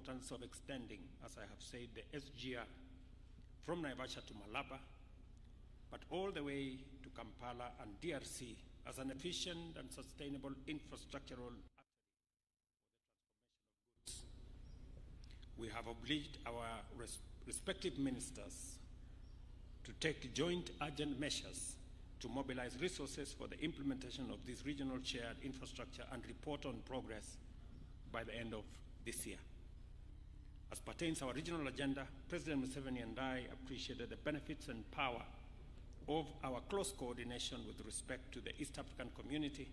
importance of extending, as I have said, the SGR from Naivasha to Malaba, but all the way to Kampala and DRC as an efficient and sustainable infrastructural artery for the transformation of goods. We have obliged our respective ministers to take joint urgent measures to mobilize resources for the implementation of this regional shared infrastructure and report on progress by the end of this year. As pertains our regional agenda, President Museveni and I appreciated the benefits and power of our close coordination with respect to the East African Community,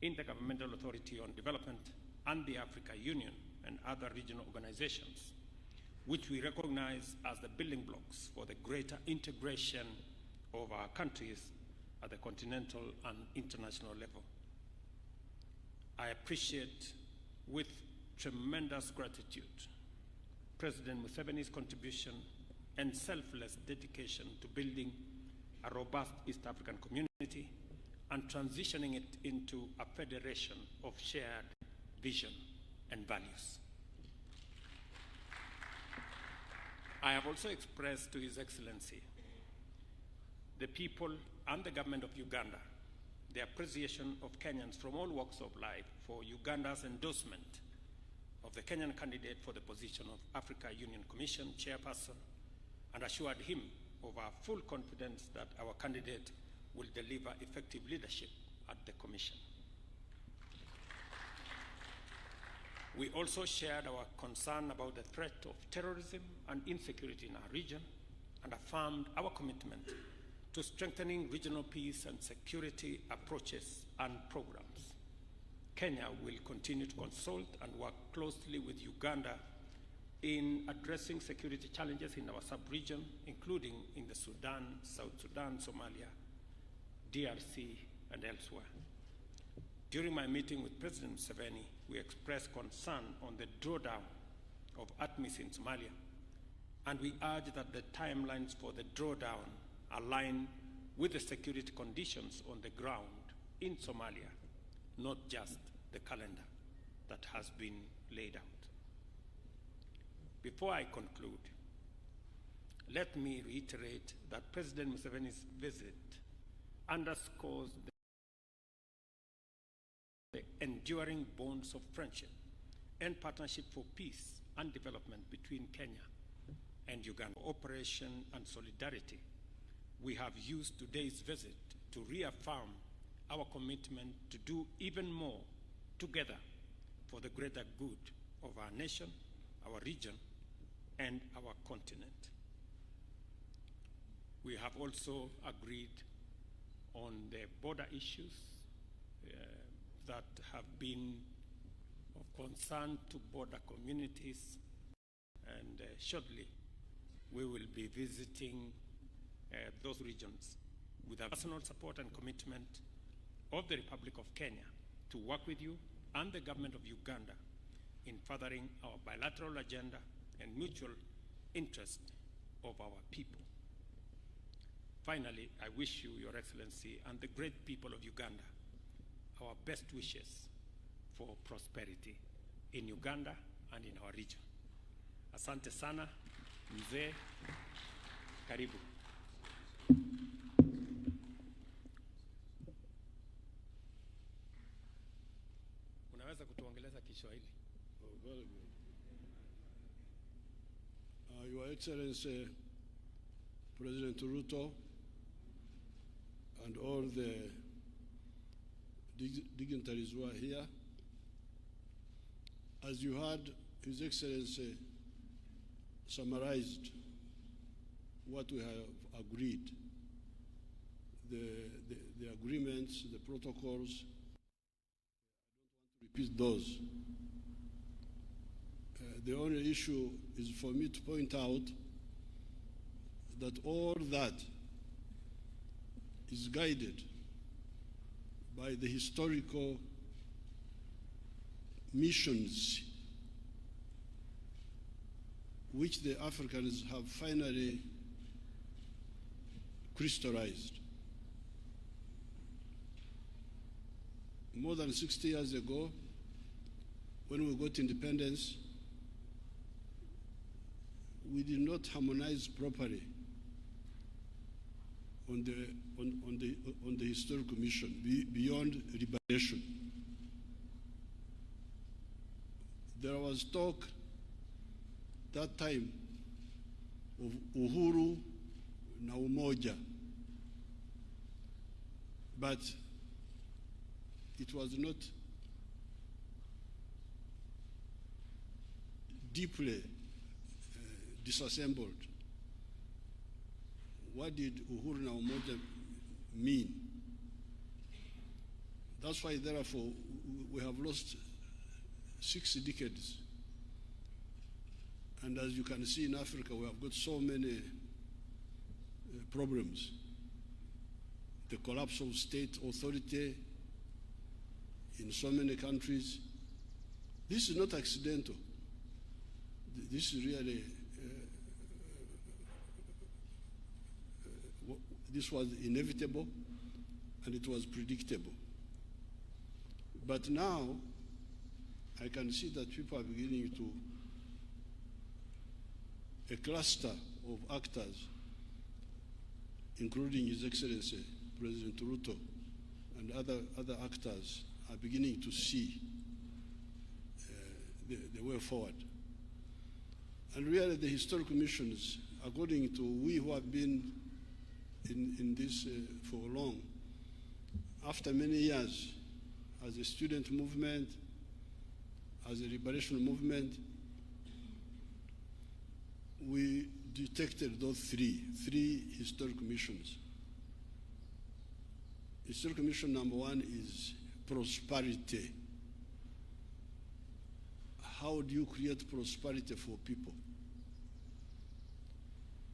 Intergovernmental Authority on Development, and the Africa Union and other regional organizations, which we recognize as the building blocks for the greater integration of our countries at the continental and international level. I appreciate with tremendous gratitude President Museveni's contribution and selfless dedication to building a robust East African community and transitioning it into a federation of shared vision and values. I have also expressed to His Excellency the people and the government of Uganda the appreciation of Kenyans from all walks of life for Uganda's endorsement of the Kenyan candidate for the position of Africa Union Commission chairperson, and assured him of our full confidence that our candidate will deliver effective leadership at the Commission. We also shared our concern about the threat of terrorism and insecurity in our region and affirmed our commitment to strengthening regional peace and security approaches and programs. Kenya will continue to consult and work closely with Uganda in addressing security challenges in our sub-region, including in the Sudan, South Sudan, Somalia, DRC, and elsewhere. During my meeting with President Museveni, we expressed concern on the drawdown of ATMIS in Somalia, and we urged that the timelines for the drawdown align with the security conditions on the ground in Somalia, not just the calendar that has been laid out. Before I conclude, let me reiterate that President Museveni's visit underscores the enduring bonds of friendship and partnership for peace and development between Kenya and Uganda. Cooperation and solidarity, we have used today's visit to reaffirm our commitment to do even more together for the greater good of our nation, our region, and our continent. We have also agreed on the border issues that have been of concern to border communities, and shortly we will be visiting those regions with the personal support and commitment of the Republic of Kenya to work with you and the government of Uganda in furthering our bilateral agenda and mutual interest of our people. Finally, I wish you, Your Excellency, and the great people of Uganda our best wishes for prosperity in Uganda and in our region. Asante sana, mzee, karibu. Unaweza kutuongeleza Kiswahili? Oh, very good. Your Excellency, President Ruto, and all the dignitaries who are here, as you heard, His Excellency summarized what we have agreed, the agreements, the protocols. I don't want to repeat those. The only issue is for me to point out that all that is guided by the historical missions which the Africans have finally crystallized. More than 60 years ago, when we got independence, we did not harmonize properly on the historical mission beyond liberation. There was talk that time of uhuru na umoja, but it was not deeply disassembled. What did uhuru na umoja mean? That's why, therefore, we have lost 6 decades. And as you can see in Africa, we have got so many problems. The collapse of state authority in so many countries. This is not accidental. This is really, this was inevitable and it was predictable. But now, I can see that people are beginning to, a cluster of actors, including His Excellency President Ruto and other actors, are beginning to see the way forward. And really the historical missions, according to we who have been in this for long, after many years, as a student movement, as a liberation movement, we detected those three historical missions. Historical mission number 1 is prosperity. How do you create prosperity for people?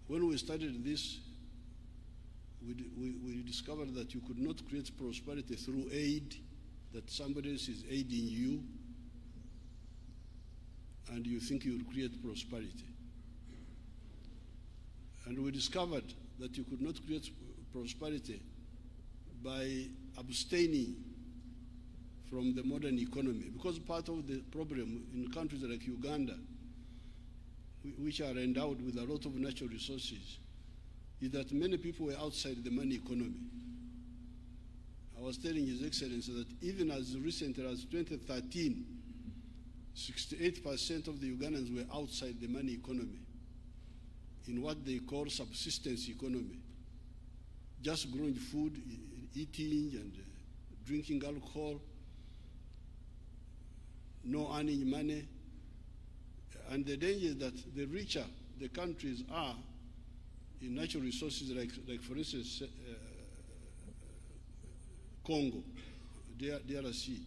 When we studied this, we discovered that you could not create prosperity through aid, that somebody else is aiding you, and you think you will create prosperity. And we discovered that you could not create prosperity by abstaining from the modern economy, because part of the problem in countries like Uganda, which are endowed with a lot of natural resources, is that many people were outside the money economy. I was telling His Excellency that even as recently as 2013, 68% of the Ugandans were outside the money economy, in what they call subsistence economy, just growing food, eating and drinking alcohol, no earning money. And the danger is that the richer the countries are in natural resources, like for instance, Congo, DRC,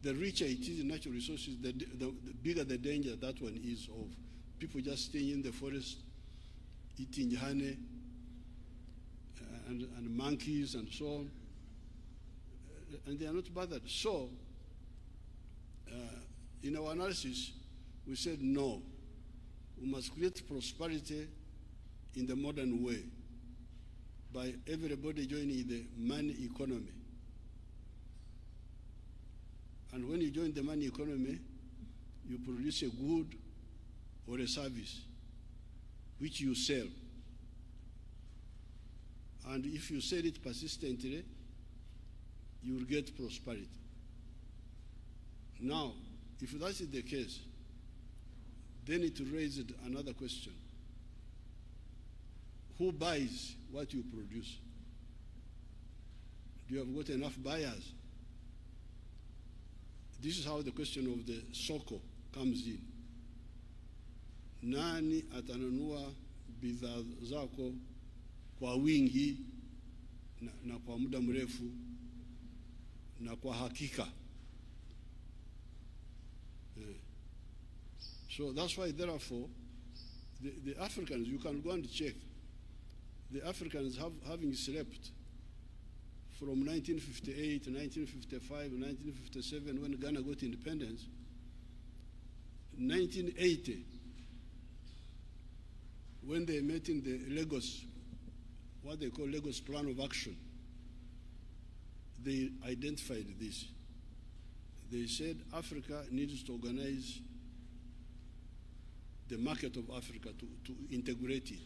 the richer it is in natural resources, the bigger the danger that one is of people just staying in the forest, eating honey and monkeys and so on, and they are not bothered. So, in our analysis, we said no, we must create prosperity in the modern way by everybody joining the money economy. And when you join the money economy, you produce a good or a service which you sell. And if you sell it persistently, you will get prosperity. Now, if that is the case, then it raises another question. Who buys what you produce? Do you have got enough buyers? This is how the question of the soko comes in. Nani atanunua bidhaa zako kwa wingi na kwa muda mrefu na kwa hakika? So that's why, therefore, the Africans, you can go and check, the Africans having slept from 1958, 1955, 1957, when Ghana got independence, 1980, when they met in the Lagos, what they call Lagos Plan of Action, they identified this. They said Africa needs to organize the market of Africa, to integrate it.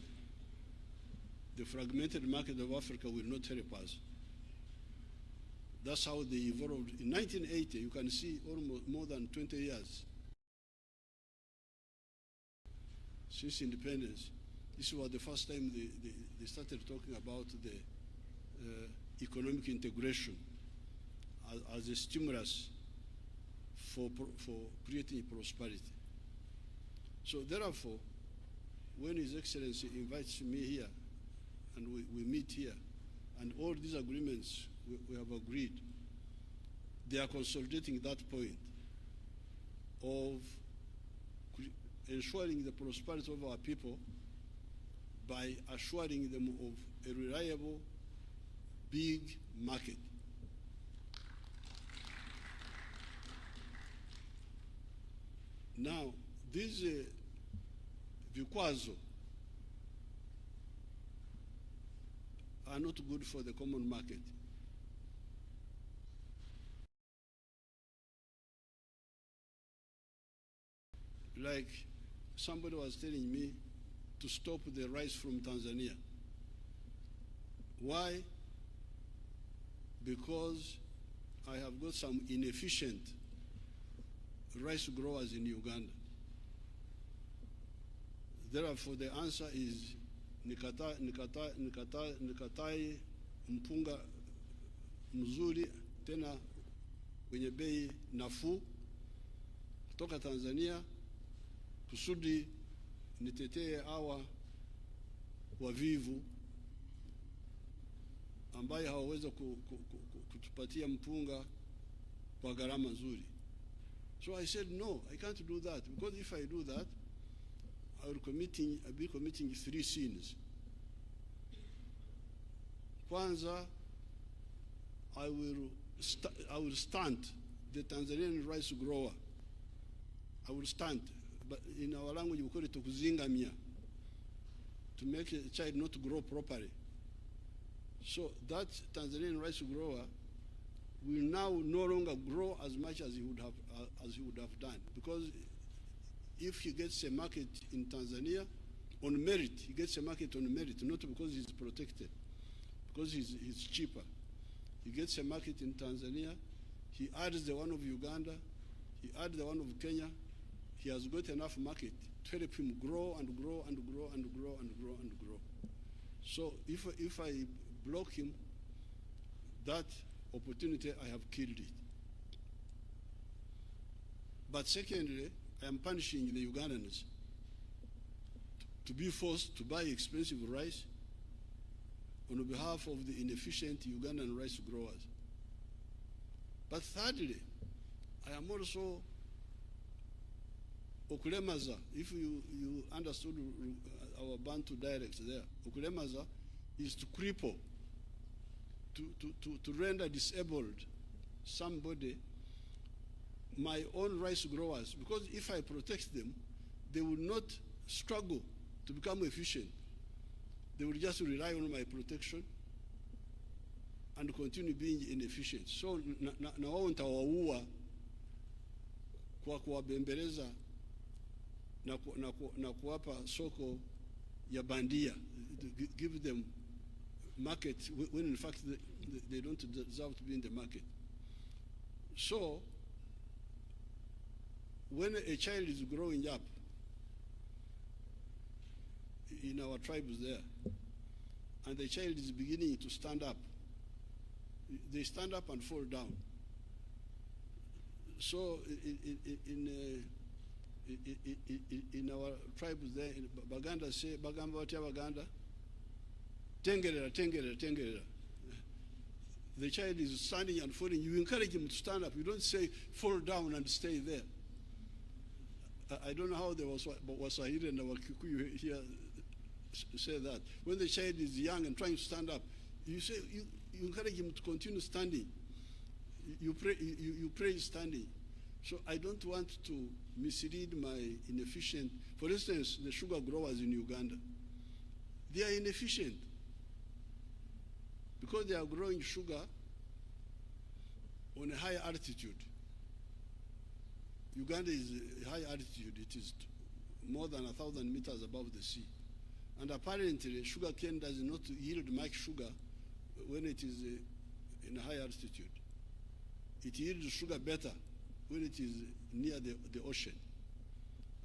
The fragmented market of Africa will not help us. That's how they evolved. In 1980, you can see almost more than 20 years since independence. This was the first time they started talking about the economic integration as a stimulus for creating prosperity. So therefore, when His Excellency invites me here, and we meet here, and all these agreements we have agreed, they are consolidating that point of ensuring the prosperity of our people by assuring them of a reliable, big market. Now, these vikwazo are not good for the common market. Like somebody was telling me to stop the rice from Tanzania. Why? Because I have got some inefficient rice growers in Uganda. Therefore, the answer is nikatai mpunga mzuri tena wenye bei nafuu kutoka Tanzania kusudi nitetee hawa wavivu ambaye hawaweza kutupatia mpunga kwa gharama nzuri. So I said, no, I can't do that, because if I do that, I'll be committing 3 sins. Kwanza, I will stunt the Tanzanian rice grower. I will stunt, but in our language we call it kuzingamia, to make a child not grow properly. So that Tanzanian rice grower will now no longer grow as much as he would have done, because if he gets a market in Tanzania on merit, he gets a market on merit, not because he's protected, because he's cheaper. He gets a market in Tanzania, he adds the one of Uganda, he adds the one of Kenya, he has got enough market to help him grow and grow and grow and grow and grow and grow. So if I block him, that opportunity, I have killed it. But secondly, I am punishing the Ugandans to be forced to buy expensive rice on behalf of the inefficient Ugandan rice growers. But thirdly, I am also okulemaza. If you understood our Bantu dialects there, okulemaza is to cripple, to render disabled somebody. My own rice growers, because if I protect them, they will not struggle to become efficient. They will just rely on my protection and continue being inefficient. So na wao nitawaua kwa kuwabembeleza na kuwapa soko ya bandia, give them market when in fact they don't deserve to be in the market. So when a child is growing up in our tribes there, and the child is beginning to stand up, they stand up and fall down. So in our tribes there, in Baganda say, Bagamba watia Baganda, tengerera, tengerera, tengerera. The child is standing and falling. You encourage him to stand up. You don't say fall down and stay there. I don't know how the Waswahili and our Kikuyu here say that. When the child is young and trying to stand up, you say you encourage him to continue standing. You pray standing. So I don't want to mislead my inefficient. For instance, the sugar growers in Uganda, they are inefficient because they are growing sugar on a high altitude. Uganda is a high altitude. It is more than 1,000 meters above the sea. And apparently, sugar cane does not yield much sugar when it is in a high altitude. It yields sugar better when it is near the ocean.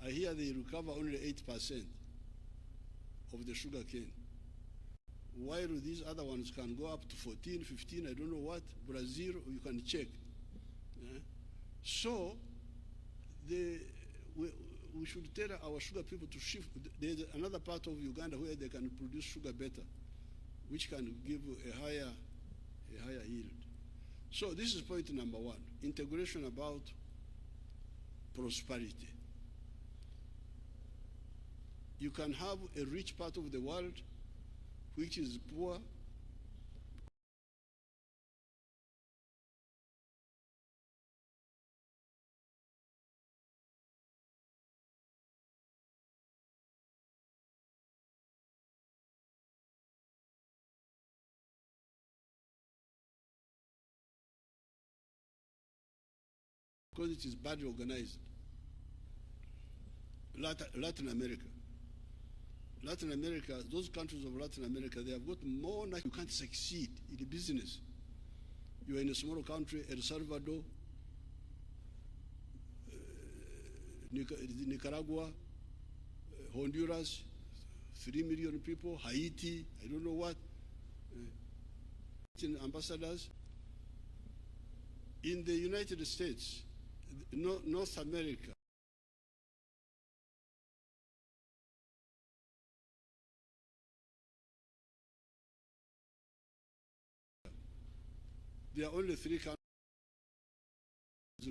I hear they recover only 8% of the sugar cane, while these other ones can go up to 14, 15, I don't know what, Brazil, you can check. So we should tell our sugar people to shift. There's another part of Uganda where they can produce sugar better, which can give a higher yield. So this is point number one, integration about prosperity. You can have a rich part of the world which is poor, because it is badly organized. Latin America. Latin America, those countries of Latin America, they have got more. You can't succeed in the business. You are in a small country, El Salvador, Nicaragua, Honduras, 3 million people, Haiti, I don't know what, ambassadors. In the United States, North America, there are only 3 countries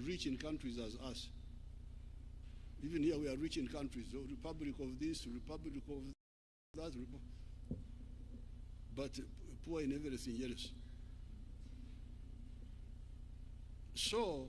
rich in countries as us. Even here we are rich in countries, the Republic of this, Republic of that, but poor in everything else. So,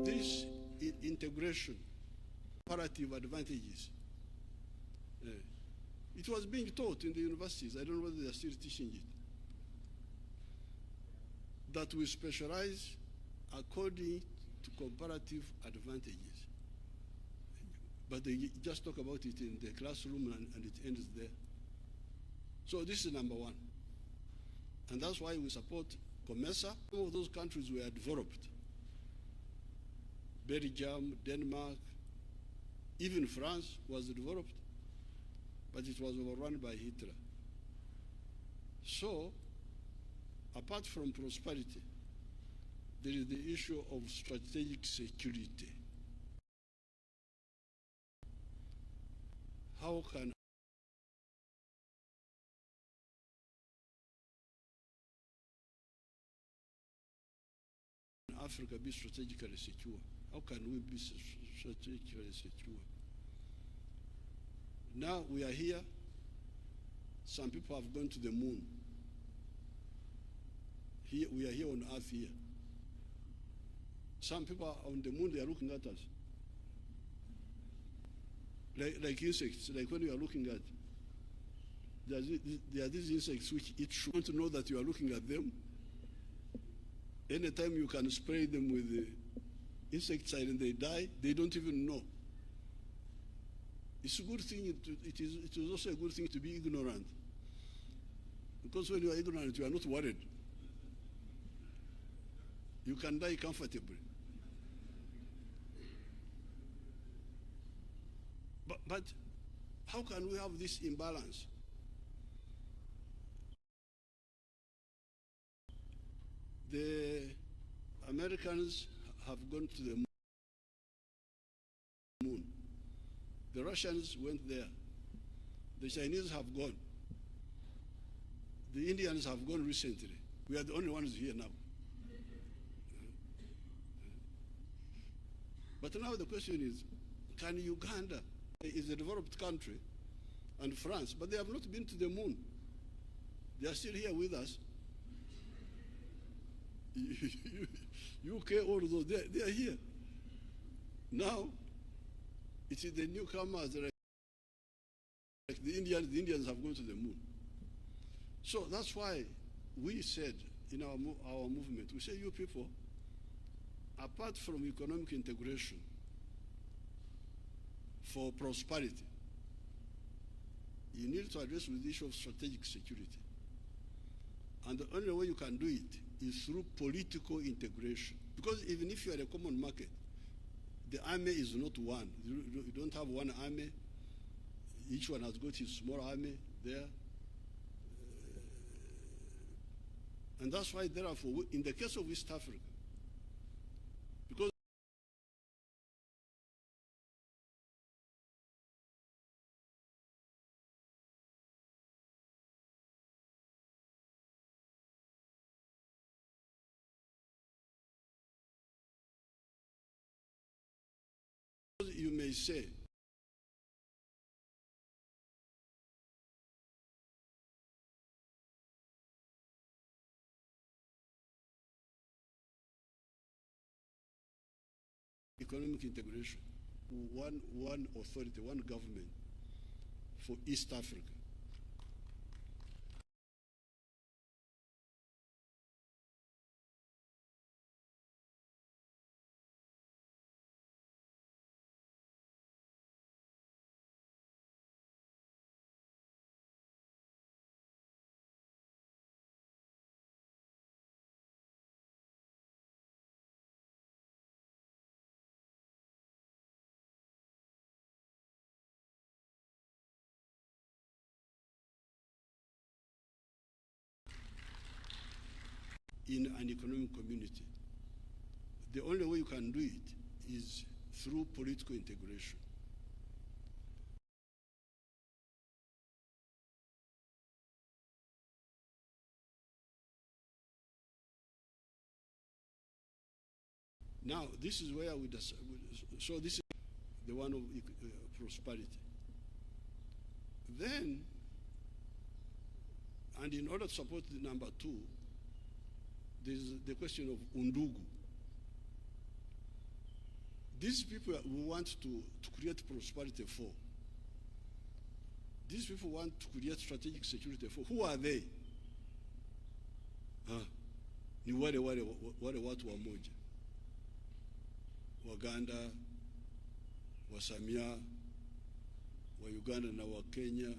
this integration, comparative advantages, it was being taught in the universities. I don't know whether they are still teaching it. That we specialize according to comparative advantages. But they just talk about it in the classroom and it ends there. So this is number one. And that's why we support COMESA. Some of those countries were developed. Belgium, Denmark, even France was developed, but it was overrun by Hitler. So, apart from prosperity, there is the issue of strategic security. How can Africa be strategically secure? How can we be strategically secure? Now we are here. Some people have gone to the moon. Here, we are here on Earth here. Some people are on the moon, they are looking at us. Like insects, like when you are looking at. There are these insects which eat sugar. You want to know that you are looking at them. Anytime you can spray them with the insecticide and they die, they don't even know. It's a good thing, it is also a good thing to be ignorant. Because when you are ignorant, you are not worried. You can die comfortably. But how can we have this imbalance? The Americans have gone to the moon. The Russians went there. The Chinese have gone. The Indians have gone recently. We are the only ones here now. But now the question is, can Uganda, is a developed country, and France, but they have not been to the moon. They are still here with us. UK, all those, they are here. Now, it is the newcomers, like the Indians have gone to the moon. So that's why we said in our movement, we say, you people, apart from economic integration for prosperity, you need to address the issue of strategic security. And the only way you can do it is through political integration. Because even if you are a common market, the army is not one. You don't have one army. Each one has got his small army there. And that's why, therefore, in the case of East Africa, because you may say, economic integration, one authority, one government for East Africa. In an economic community, the only way you can do it is through political integration. Now, this is where we decide. So this is the one of prosperity. Then, and in order to support the number two, there's the question of undugu. These people we want to create prosperity for. These people want to create strategic security for. Who are they? Ni wale watu wamoja. Waganda, Wasamia, wa Uganda na wa Kenya.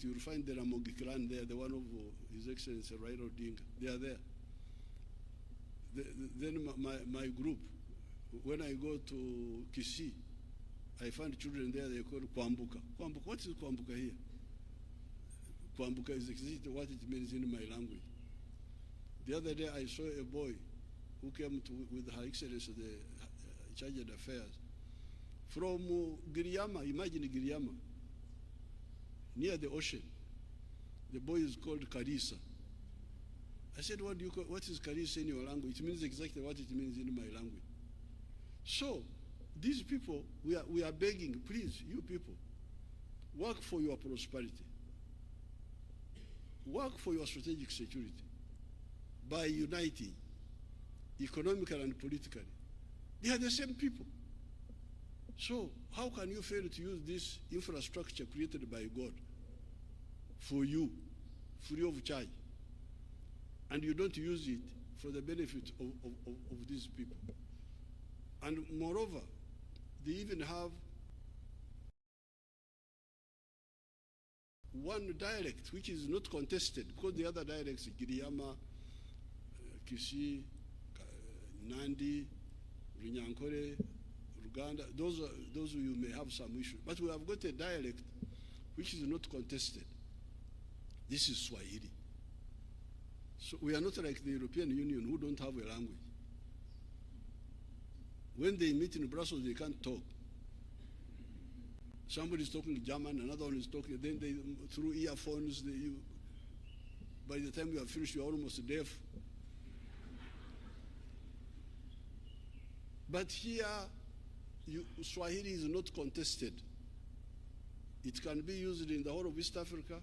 You will find the Ramogi clan there, the one of His Excellency Raila Odinga. They are there. Then my group, when I go to Kisii, I find children there, they call Kwambuka. Kwambuka, what is Kwambuka here? Kwambuka is exactly what it means in my language. The other day I saw a boy who came with Her Excellency, the Chargé d'Affaires, from Giriama, imagine Giriama, near the ocean. The boy is called Karisa. I said, what is Karisa in your language? It means exactly what it means in my language. So, these people, we are begging, please, you people, Work for your prosperity. Work for your strategic security by uniting economically and politically. They are the same people. So how can you fail to use this infrastructure created by God for you, free of charge, and you don't use it for the benefit of these people? And moreover, they even have one dialect which is not contested, because the other dialects, Giriyama, Kisi, Nandi, Runyankore, Uganda, those you may have some issue. But we have got a dialect which is not contested. This is Swahili. So we are not like the European Union who don't have a language. When they meet in Brussels, they can't talk. Somebody is talking German, another one is talking, then they, through earphones, by the time you are finished, you are almost deaf. But here, Swahili is not contested. It can be used in the whole of East Africa,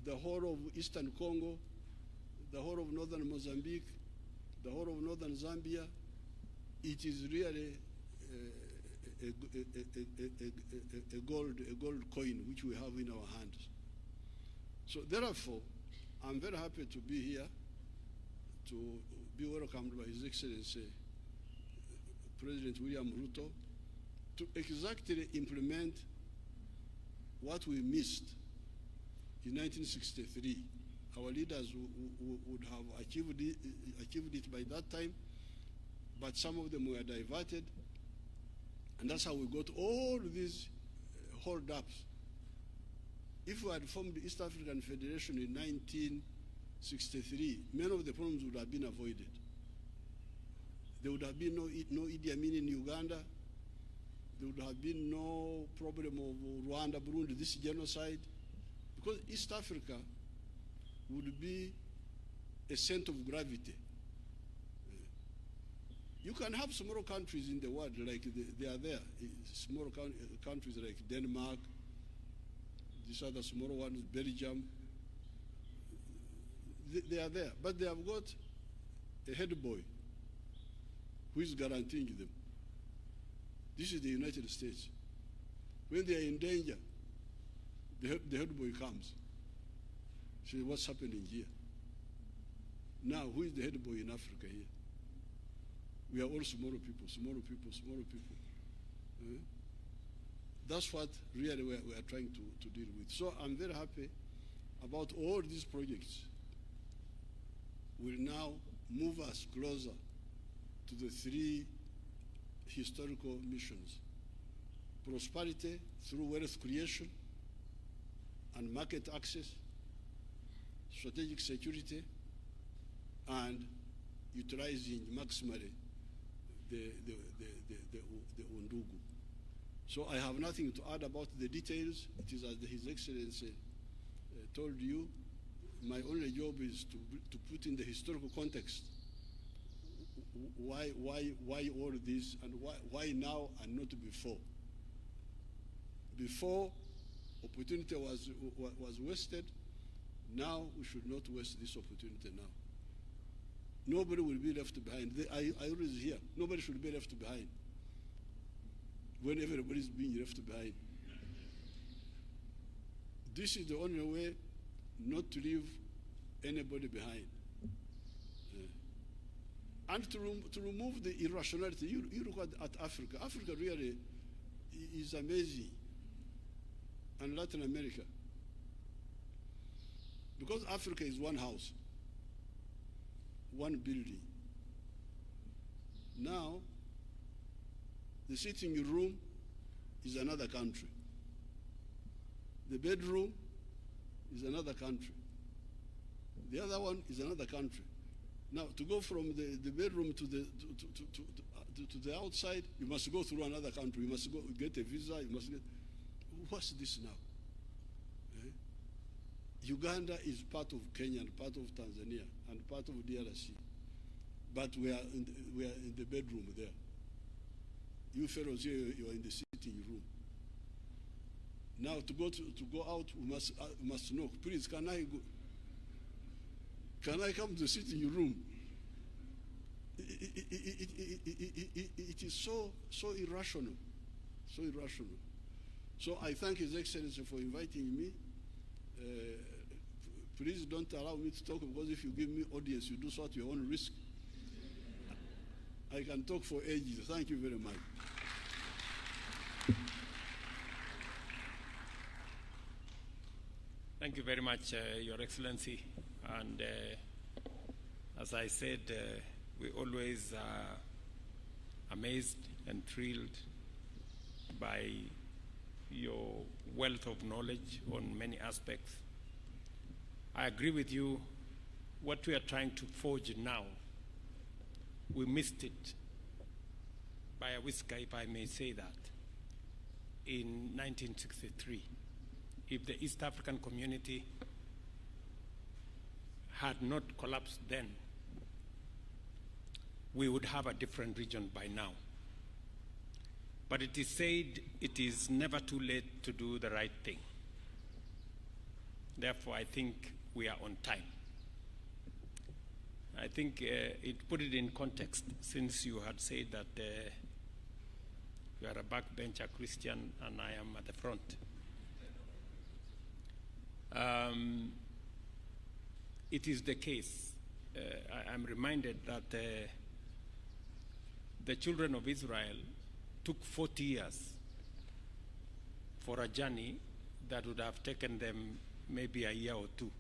the whole of Eastern Congo, the whole of Northern Mozambique, the whole of Northern Zambia. It is really a gold coin which we have in our hands. So therefore, I'm very happy to be here, to be welcomed by His Excellency President William Ruto, to exactly implement what we missed in 1963. Our leaders would have achieved it by that time, but some of them were diverted, and that's how we got all these hold-ups. If we had formed the East African Federation in 1963, many of the problems would have been avoided. There would have been no Idi Amin in Uganda. There would have been no problem of Rwanda, Burundi, this genocide, because East Africa would be a center of gravity. You can have smaller countries in the world, like they are there, small countries like Denmark, these other smaller ones, Belgium, they are there, but they have got a head boy who is guaranteeing them. This is the United States. When they are in danger, the head boy comes. Says, what's happening here? Now, who is the head boy in Africa here? We are all smaller people, smaller people, smaller people. That's what really we are trying to deal with. So I'm very happy about all these projects will now move us closer to the three historical missions: prosperity through wealth creation and market access, strategic security, and utilizing maximally the Undugu. So I have nothing to add about the details. It is as His Excellency told you. My only job is to put in the historical context why all this, and why now and not before. Before, opportunity was wasted. Now we should not waste this opportunity now. Nobody will be left behind. I always hear, nobody should be left behind when everybody is being left behind. This is the only way not to leave anybody behind. And to remove the irrationality. You look at Africa. Africa really is amazing. And Latin America. Because Africa is one house, one building. Now, the sitting room is another country. The bedroom is another country. The other one is another country. Now, to go from the bedroom to the outside, you must go through another country. You must go get a visa. You must get. What's this now? Uganda is part of Kenya and part of Tanzania and part of DRC, but we are in the bedroom there. You fellows here, you are in the sitting room. Now to go out, we must knock. Please, can I go? Can I come to the sitting room? It is so irrational, so irrational. So I thank His Excellency for inviting me. Please don't allow me to talk, because if you give me audience, you do so at your own risk. I can talk for ages. Thank you very much. Thank you very much, Your Excellency. And as I said, we always are amazed and thrilled by your wealth of knowledge on many aspects. I agree with you. What we are trying to forge now, we missed it by a whisker, if I may say that, in 1963. If the East African community had not collapsed then, we would have a different region by now. But it is said it is never too late to do the right thing. Therefore, I think we are on time. I think it put it in context, since you had said that you are a backbencher Christian and I am at the front. It is the case. I'm reminded that the children of Israel took 40 years for a journey that would have taken them maybe a year or two.